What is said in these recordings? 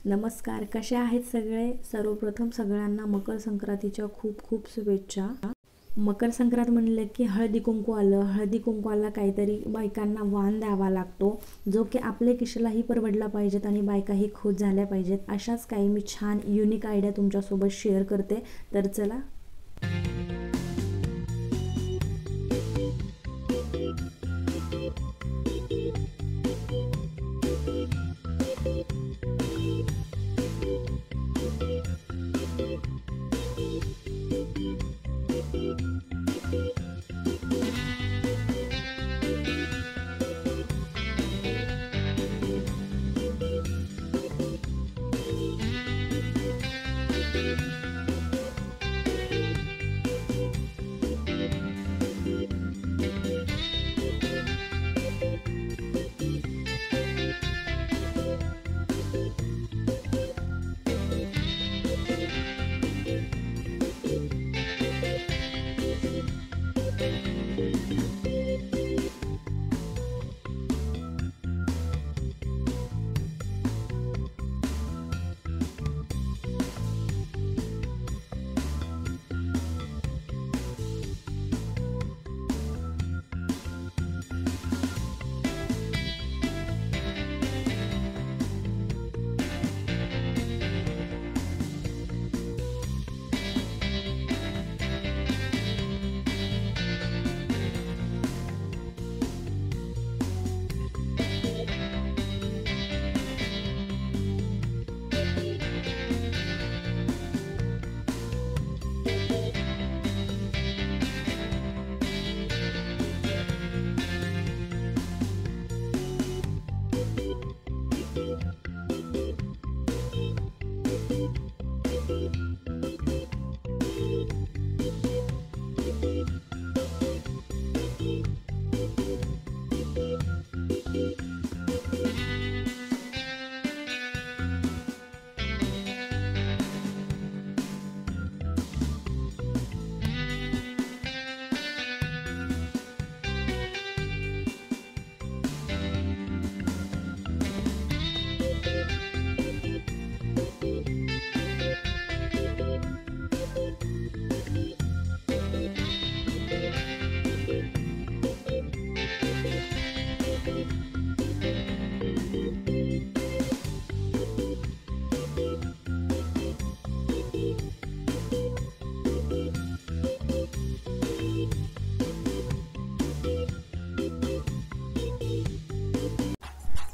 नमस्कार, कसे आहेत सगळे। सर्वप्रथम सगळ्यांना मकर संक्रांतीच्या खूप खूप शुभेच्छा। मकर संक्रांत म्हणले की हळदी कुंकू आलं। हळदी कुंकवाला काहीतरी बायकांना वाण द्यावा लागतो, जो की आपले किशालाही परवडला पाहिजेत आणि बायकाही खुश झाल्या पाहिजेत। अशाच काही मी छान युनिक आयडिया तुमच्यासोबत शेअर करते, तर चला।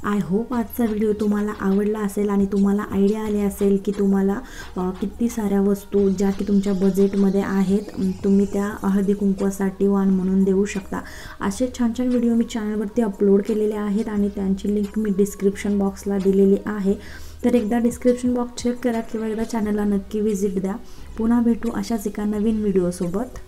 आय होप आजचा व्हिडिओ तुम्हाला आवडला असेल आणि तुम्हाला आयडिया आली असेल की तुम्हाला किती साऱ्या वस्तू ज्या की तुमच्या बजेटमध्ये आहेत तुम्ही त्या हळदी कुंकवासाठी वाण म्हणून देऊ शकता। असे छान छान व्हिडिओ मी चॅनलवरती अपलोड केलेले आहेत आणि त्यांची लिंक मी डिस्क्रिप्शन बॉक्सला दिलेली आहे, तर एकदा डिस्क्रिप्शन बॉक्स चेक करा किंवा एकदा चॅनलला नक्की व्हिजिट द्या। पुन्हा भेटू अशाच एका नवीन व्हिडिओसोबत।